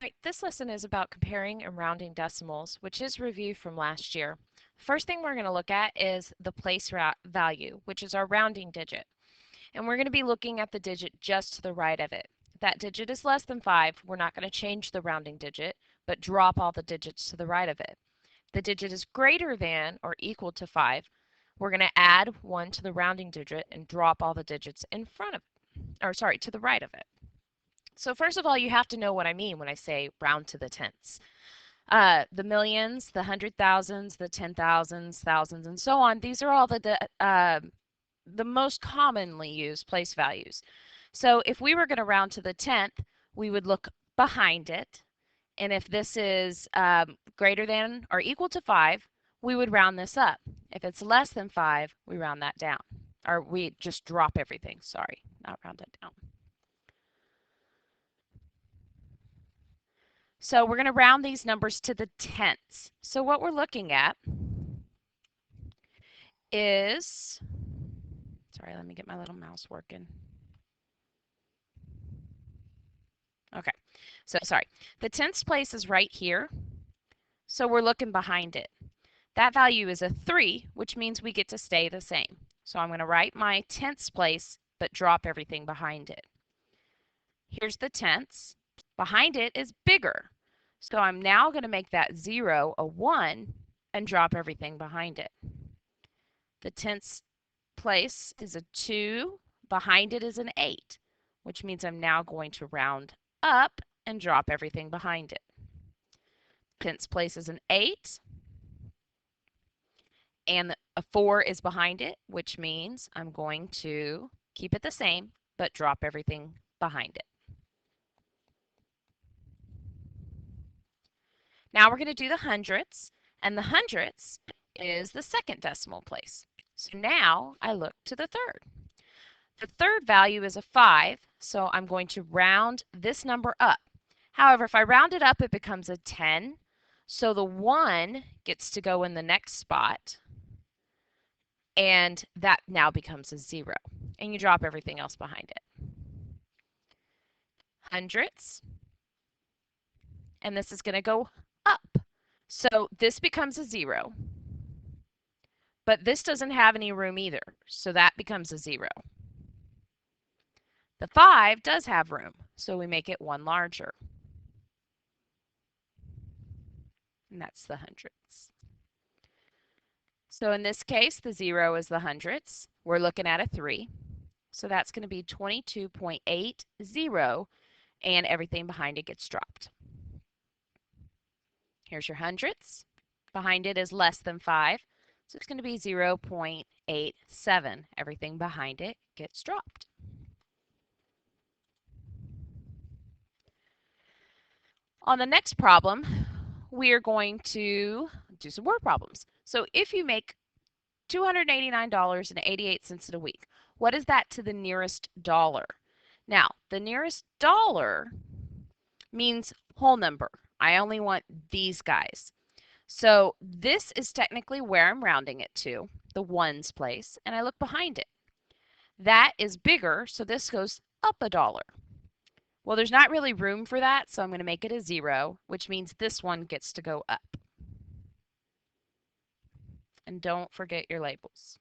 Right, this lesson is about comparing and rounding decimals, which is review from last year. First thing we're going to look at is the place value, which is our rounding digit. And we're going to be looking at the digit just to the right of it. If that digit is less than 5, we're not going to change the rounding digit, but drop all the digits to the right of it. If the digit is greater than or equal to 5, we're going to add 1 to the rounding digit and drop all the digits in front of it, or sorry, to the right of it. So first of all, you have to know what I mean when I say round to the tenths. The millions, the hundred thousands, the 10,000s, thousands, and so on, these are all the most commonly used place values. So if we were going to round to the tenth, we would look behind it. And if this is greater than or equal to 5, we would round this up. If it's less than 5, we round that down. Or we just drop everything, sorry, not round it down. So we're going to round these numbers to the tenths. So what we're looking at is, sorry, let me get my little mouse working. Okay, so sorry, the tenths place is right here, so we're looking behind it. That value is a 3, which means we get to stay the same. So I'm going to write my tenths place, but drop everything behind it. Here's the tenths. Behind it is bigger, so I'm now going to make that 0 a 1 and drop everything behind it. The tenths place is a 2, behind it is an 8, which means I'm now going to round up and drop everything behind it. Tenths place is an 8, and a 4 is behind it, which means I'm going to keep it the same, but drop everything behind it. Now we're going to do the hundredths, and the hundredths is the second decimal place. So now I look to the third. The third value is a 5, so I'm going to round this number up. However, if I round it up, it becomes a 10, so the 1 gets to go in the next spot, and that now becomes a 0, and you drop everything else behind it. Hundredths, and this is going to go up. So this becomes a 0, but this doesn't have any room either, so that becomes a 0. The 5 does have room, so we make it 1 larger. And that's the hundredths. So in this case, the 0 is the hundredths. We're looking at a 3. So that's going to be 22.80, and everything behind it gets dropped. Here's your hundredths. Behind it is less than 5, so it's going to be 0.87. Everything behind it gets dropped. On the next problem, we are going to do some word problems. So if you make $289.88 in a week, what is that to the nearest dollar? Now, the nearest dollar means whole number. I only want these guys. So this is technically where I'm rounding it to, the ones place, and I look behind it. That is bigger, so this goes up a dollar. Well, there's not really room for that, so I'm going to make it a 0, which means this one gets to go up. And don't forget your labels.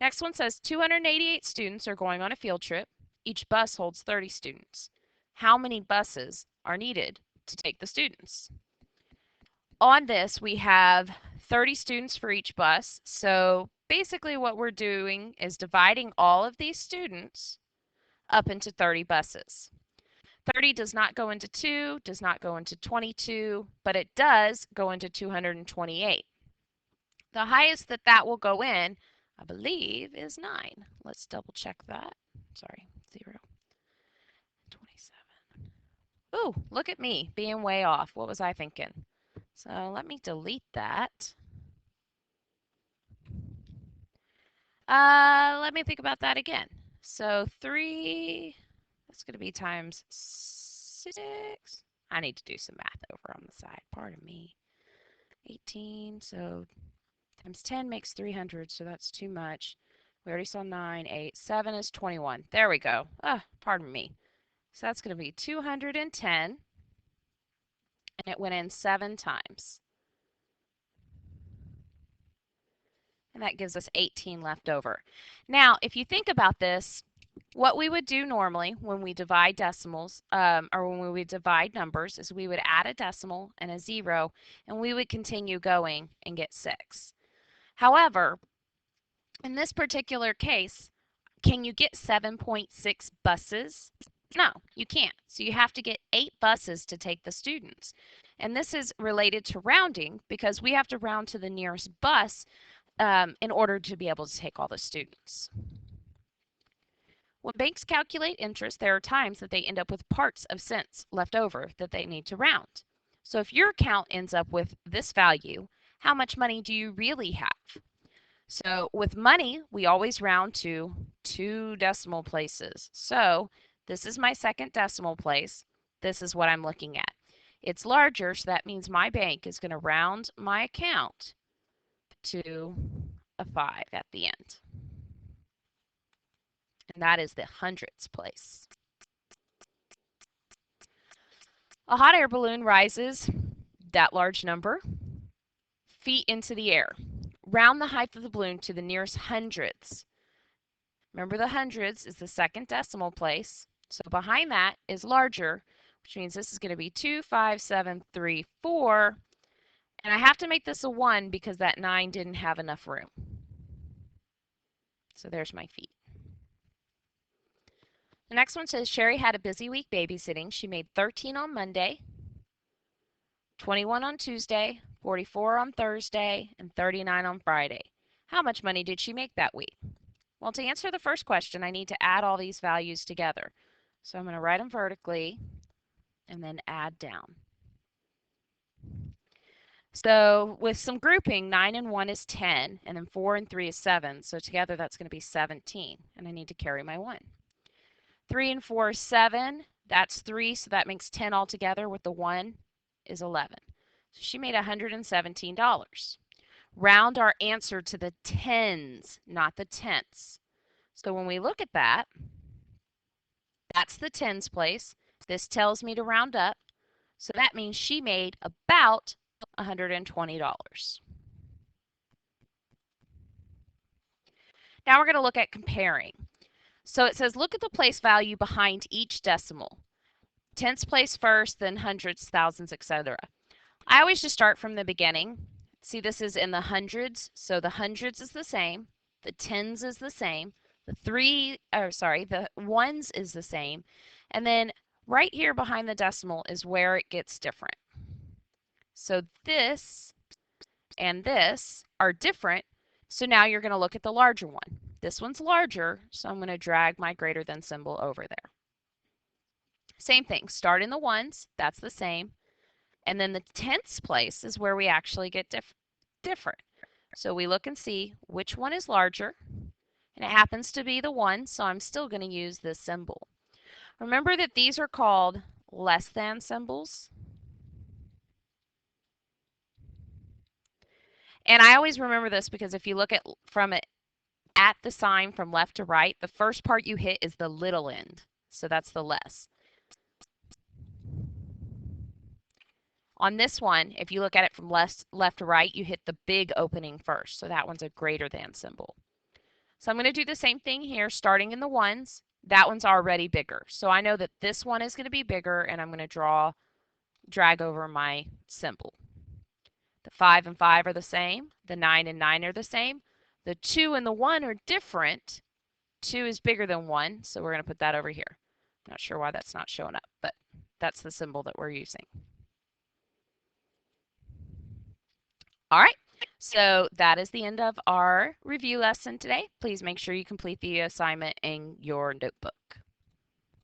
Next one says 288 students are going on a field trip. Each bus holds 30 students. How many buses are needed to take the students? On this, we have 30 students for each bus. So basically what we're doing is dividing all of these students up into 30 buses. 30 does not go into 2, does not go into 22, but it does go into 228. The highest that will go in, I believe, is 9. Let's double check that. Sorry, 0. 27. Ooh, look at me being way off. What was I thinking? So let me delete that. Let me think about that again. So 3, that's going to be times 6. I need to do some math over on the side. Pardon me. 18, so times 10 makes 300, so that's too much. We already saw 9, 8, 7 is 21. There we go. Pardon me. So that's going to be 210 and it went in 7 times. And that gives us 18 left over. Now, if you think about this, what we would do normally when we divide decimals, or when we would divide numbers, is we would add a decimal and a 0, and we would continue going and get 6. However, in this particular case, can you get 7.6 buses? No, you can't. So you have to get 8 buses to take the students. And this is related to rounding because we have to round to the nearest bus in order to be able to take all the students. When banks calculate interest, there are times that they end up with parts of cents left over that they need to round. So if your account ends up with this value, how much money do you really have? So with money, we always round to 2 decimal places. So this is my second decimal place. This is what I'm looking at. It's larger, so that means my bank is going to round my account to a 5 at the end. And that is the hundredths place. A hot air balloon rises that large number feet into the air. Round the height of the balloon to the nearest hundredths. Remember, the hundredths is the second decimal place. So behind that is larger, which means this is going to be 2, 5, 7, 3, 4. And I have to make this a 1 because that 9 didn't have enough room. So there's my feet. The next one says Sherry had a busy week babysitting. She made 13 on Monday, 21 on Tuesday, 44 on Thursday, and 39 on Friday. How much money did she make that week? Well, to answer the first question, I need to add all these values together. So I'm going to write them vertically and then add down. So with some grouping, 9 and 1 is 10, and then 4 and 3 is 7. So together that's going to be 17, and I need to carry my 1. 3 and 4 is 7. That's 3, so that makes 10 altogether. With the 1 is 11. So she made $117. Round our answer to the tens, not the tenths. So when we look at that, that's the tens place. This tells me to round up. So that means she made about $120. Now we're going to look at comparing. So it says look at the place value behind each decimal. Tenths place first, then hundreds, thousands, etc. I always just start from the beginning. See, this is in the hundreds, so the hundreds is the same, the tens is the same, the ones is the same, and then right here behind the decimal is where it gets different. So this and this are different, so now you're going to look at the larger one. This one's larger, so I'm going to drag my greater than symbol over there. Same thing, start in the ones, that's the same. And then the tenths place is where we actually get different. So we look and see which one is larger, and it happens to be the 1, so I'm still going to use this symbol. Remember that these are called less than symbols. And I always remember this because if you look at the sign from left to right, the first part you hit is the little end. So that's the less. On this one, if you look at it from left to right, you hit the big opening first. So that one's a greater than symbol. So I'm going to do the same thing here, starting in the ones. That one's already bigger. So I know that this one is going to be bigger, and I'm going to drag over my symbol. The 5 and 5 are the same. The 9 and 9 are the same. The 2 and the 1 are different. 2 is bigger than 1, so we're going to put that over here. Not sure why that's not showing up, but that's the symbol that we're using. All right, so that is the end of our review lesson today. Please make sure you complete the assignment in your notebook.